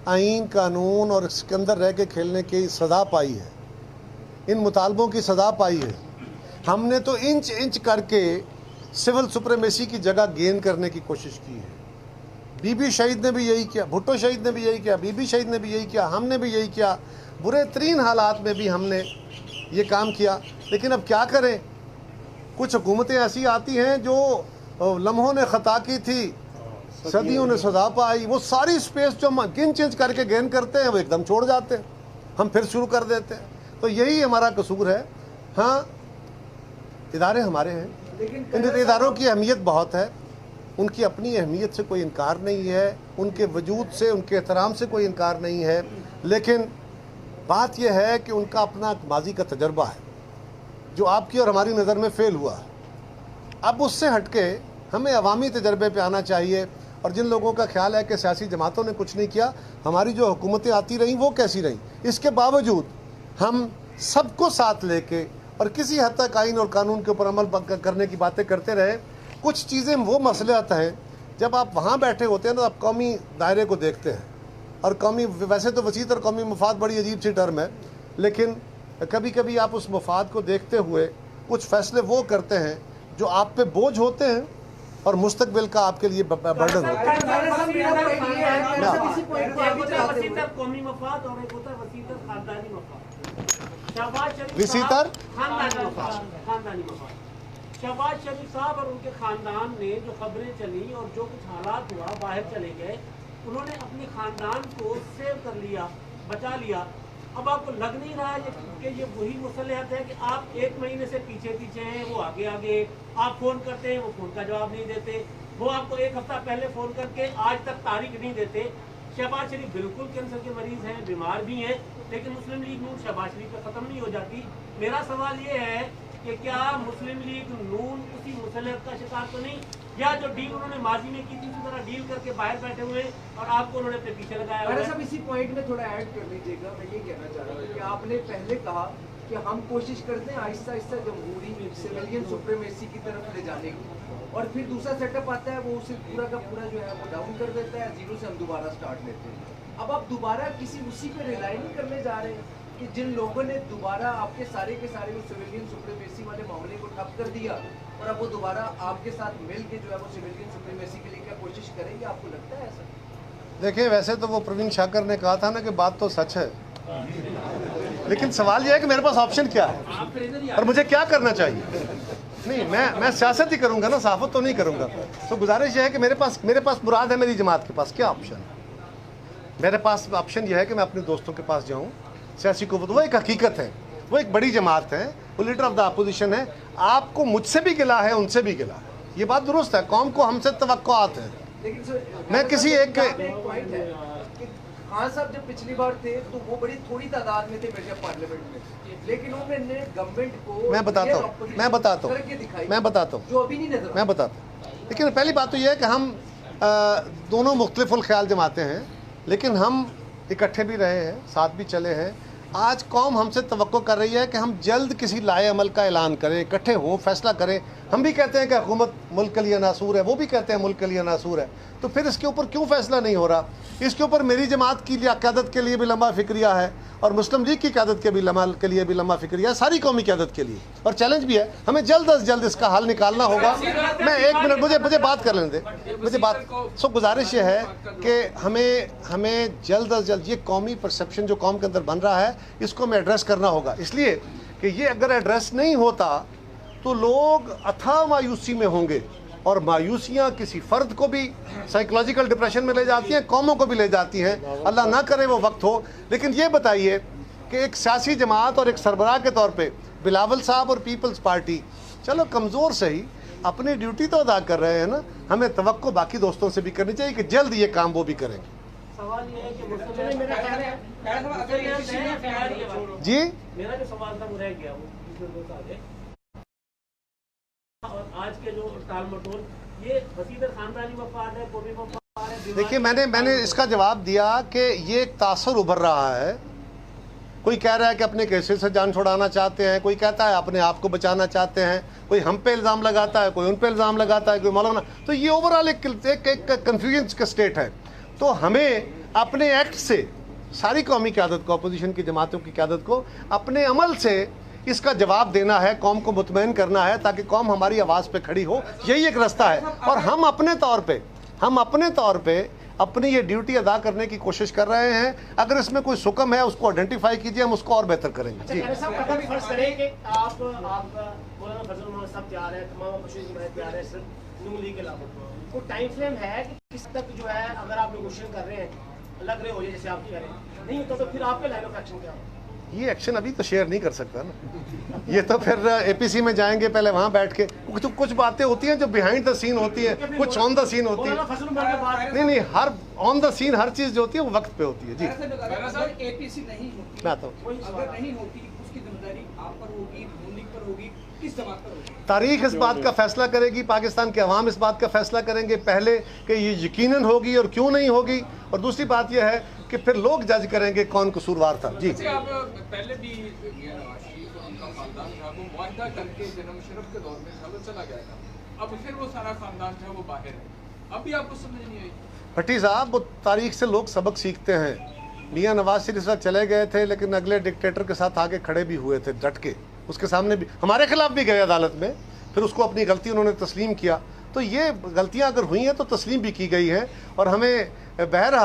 आइन कानून और इसके अंदर रह के खेलने की सज़ा पाई है, इन मुतालबों की सज़ा पाई है। हमने तो इंच इंच करके सिविल सुप्रीमेसी की जगह गेन करने की कोशिश की है। बीबी शहीद ने भी यही किया, भुट्टो शहीद ने भी यही किया, बीबी शहीद ने भी यही किया, हमने भी यही किया, बुरे तरीन हालात में भी हमने ये काम किया। लेकिन अब क्या करें, कुछ हुकूमतें ऐसी आती हैं जो लम्हों ने ख़ता की थी, सदियों ने सजा पाई, वो सारी स्पेस जो हम गिन चिंच करके गेन करते हैं वो एकदम छोड़ जाते हैं, हम फिर शुरू कर देते हैं। तो यही हमारा कसूर है। हाँ, इदारे हमारे हैं, इन इदारों की अहमियत बहुत है, उनकी अपनी अहमियत से कोई इनकार नहीं है, उनके वजूद से, उनके एहतराम से कोई इनकार नहीं है। लेकिन बात यह है कि उनका अपना माजी का तजर्बा है जो आपकी और हमारी नज़र में फ़ेल हुआ है। अब उससे हटके हमें अवामी तजर्बे पे आना चाहिए। और जिन लोगों का ख्याल है कि सियासी जमातों ने कुछ नहीं किया, हमारी जो हुकूमतें आती रहीं वो कैसी रहीं, इसके बावजूद हम सबको साथ लेके और किसी हद तक आइन और कानून के ऊपर अमल करने की बातें करते रहे। कुछ चीज़ें वो मसलियात हैं, जब आप वहाँ बैठे होते हैं ना, आप कौमी दायरे को देखते हैं, और कौमी, वैसे तो वसीत और कौमी मफाद बड़ी अजीब सी टर्म है, लेकिन कभी कभी आप उस मफाद को देखते हुए कुछ फ़ैसले वो करते हैं जो आप पे बोझ होते हैं और मुस्तकबिल का आपके लिए बर्डन होता है। शहबाज शरीफ साहब और उनके खानदान ने जो खबरें चली और जो कुछ हालात हुआ, बाहर चले गए, उन्होंने अपने खानदान को सेव कर लिया, बचा लिया, अब आपको लग नहीं रहा है कि ये वही मुसलहत है कि आप 1 महीने से पीछे पीछे हैं, वो आगे आगे, आप फोन करते हैं वो फोन का जवाब नहीं देते, वो आपको 1 हफ्ता पहले फोन करके आज तक तारीख नहीं देते। शहबाज शरीफ बिल्कुल कैंसर के मरीज हैं, बीमार भी हैं, लेकिन मुस्लिम लीग नून शहबाज शरीफ पे खत्म नहीं हो जाती। मेरा सवाल ये है कि क्या मुस्लिम लीग नून उसी मुसलहत का शिकार तो नहीं, या जो डील उन्होंने माजी में की थी उसी तरह डील करके बाहर बैठे हुए और आपको उन्होंने अपने पीछे लगाया हुआ है? साहब इसी पॉइंट में थोड़ा ऐड कर लीजिएगा। मैं ये कहना चाह रहा हूँ कि आपने पहले कहा कि हम कोशिश करते हैं आहिस्ता आहिस्ता जमहूरी सिविलियन सुप्रीमेसी की तरफ ले जाने की, और फिर दूसरा सेटअप आता है वो उसे पूरा का पूरा जो है वो डाउन कर देता है, जीरो से हम दोबारा स्टार्ट लेते हैं। अब आप दोबारा किसी उसी पे रिलाई नहीं करने जा रहे हैं कि जिन लोगों ने दोबारा आपके सारे के सारे सिविलियन सुप्रीमेसी वाले मामले को ठप कर दिया और अब वो दोबारा आपके साथ मिल के जो है वो सिविलियन सुप्रीमेसी के लिए क्या कोशिश करेंगे? आपको लगता है ऐसा? देखिए, वैसे तो वो प्रवीण शाकर ने कहा था ना कि बात तो सच है, लेकिन सवाल यह है कि मेरे पास ऑप्शन क्या है और मुझे क्या करना चाहिए। नहीं, मैं सियासत ही करूंगा ना, सहाफत तो नहीं करूंगा। तो गुजारिश यह है कि मेरे पास मुराद है, मेरी जमात के पास क्या ऑप्शन है? मेरे पास ऑप्शन यह है कि मैं अपने दोस्तों के पास जाऊं। सियासी कुव्वत वो एक हकीकत है, वो एक बड़ी जमात है, वो लीडर ऑफ द अपोजिशन है। आपको मुझसे भी गिला है, उनसे भी गिला है, ये बात दुरुस्त है। कौम को हमसे तवक्कुआत है। मैं किसी एक पॉइंट है कि खान साहब जब पिछली बार थे तो वो बड़ी थोड़ी तादाद में थे मेरे पार्लियामेंट में, लेकिन उन्होंने गवर्नमेंट को मैं बताता हूँ जो अभी नहीं नजर मैं बताता हूँ। लेकिन पहली बात तो यह है कि हम दोनों मुख्तलिफुल ख्याल जमाते हैं, लेकिन हम इकट्ठे भी रहे हैं, साथ भी चले हैं। आज कौम हमसे तवक्को कर रही है कि हम जल्द किसी लाए अमल का ऐलान करें, इकट्ठे हों, फैसला करें। हम भी कहते हैं कि हुकूमत मुल्क के लिए नासूर है, वो भी कहते हैं मुल्क के लिए नासूर है, तो फिर इसके ऊपर क्यों फैसला नहीं हो रहा? इसके ऊपर मेरी जमात की क़यादत के लिए भी लंबा फिक्रिया है और मुस्लिम लीग की क़यादत के लिए भी लंबा फिक्रिया है, सारी कौमी क़यादत के लिए, और चैलेंज भी है। हमें जल्द अज जल्द इसका हल निकालना होगा। मैं 1 मिनट, मुझे बात कर लेने दें, मुझे बात। सो गुजारिश ये है कि हमें जल्द अज जल्द ये कौमी परसेप्शन जो कौम के अंदर बन रहा है, इसको हमें एड्रेस करना होगा। इसलिए कि ये अगर एड्रेस नहीं होता तो लोग अथाह मायूसी में होंगे, और मायूसियाँ किसी फ़र्द को भी साइकोलॉजिकल डिप्रेशन में ले जाती हैं, कौमों को भी ले जाती हैं। अल्लाह ना करे वो वक्त हो। लेकिन ये बताइए कि एक सियासी जमात और एक सरबराह के तौर पे बिलावल साहब और पीपल्स पार्टी, चलो कमज़ोर सही, अपनी ड्यूटी तो अदा कर रहे हैं ना, हमें तवक्को बाकी दोस्तों से भी करनी चाहिए कि जल्द ये काम वो भी करेंगे। सवाल ये है कि जी, मेरा जो सवाल था वो रह गया, वो और आज के जो टाल मटोल, ये वसीदर खानदानी मफाद है, कौमी मफाद है। देखिए, मैंने इसका जवाब दिया कि ये एक तासुर उभर रहा है। कोई कह रहा है कि अपने केसेस से जान छुड़ाना चाहते हैं, कोई कहता है अपने आप को बचाना चाहते हैं, कोई हम पे इल्ज़ाम लगाता है, कोई उन पे इल्ज़ाम लगाता है, कोई मौलाना। तो ये ओवरऑल एक कन्फ्यूजन का स्टेट है। तो हमें अपने एक्ट से सारी कौमी क़यादत को, अपोजिशन की जमातों की क़यादत को अपने अमल से इसका जवाब देना है, कौम को मुतमईन करना है, ताकि कौम हमारी आवाज़ पे खड़ी हो। यही एक रास्ता है, और हम अपने तौर पे अपनी ये ड्यूटी अदा करने की कोशिश कर रहे हैं। अगर इसमें कोई सुकम है उसको आइडेंटिफाई कीजिए, हम उसको और बेहतर करेंगे। जी, फर्ज करें कि आप मौलाना फजल मोहम्मद साहब तैयार है, तमाम बशीर जुमैद तैयार है, सिर्फ नून लीग के अलावा कोई टाइम फ्रेम है कि किस तक जो है, अगर आप नेगोशिएट कर रहे हैं, लग रहे हो जैसे आप कह रहे हैं, नहीं तो फिर आपके लाइन ऑफ एक्शन क्या हो? ये एक्शन अभी तो शेयर नहीं कर सकता ना, ये तो फिर एपीसी में जाएंगे, पहले वहाँ बैठ के कुछ बातें होती हैं जो बिहाइंड द सीन होती है, कुछ ऑन द सीन होती है। नहीं, हर ऑन द सीन हर चीज़ जो होती है वो वक्त पे होती है। जी, एपीसी नहीं होती, मैं आता हूँ। अगर नहीं होती उसकी जिम्मेदारी आप पर होगी, नून लीग पर होगी, किस जमात पर होगी? तारीख इस बात का फैसला करेगी, पाकिस्तान के अवाम इस बात का फैसला करेंगे पहले कि ये यकीनन होगी और क्यों नहीं होगी, और दूसरी बात यह है कि फिर लोग जज करेंगे कौन कसूरवार था। जी, आप पहले भी नवाज शरीफ और उनका खानदान था वो मुआहदा करके जनाब मुशर्रफ के दौर में था, वो चला गया था, अब फिर वो सारा खानदान था वो बाहर है, अब भी आपको समझ नहीं आई? भट्टी साहब, वो तारीख से लोग सबक सीखते हैं। मियाँ नवाज शरीफ इस वक्त चले गए थे, लेकिन अगले डिक्टेटर के साथ आगे खड़े भी हुए थे डट के, उसके सामने भी हमारे खिलाफ भी गए अदालत में, फिर उसको अपनी गलती उन्होंने तस्लीम किया। तो ये गलतियां अगर हुई हैं तो तस्लीम भी की गई हैं, और हमें बहरहाल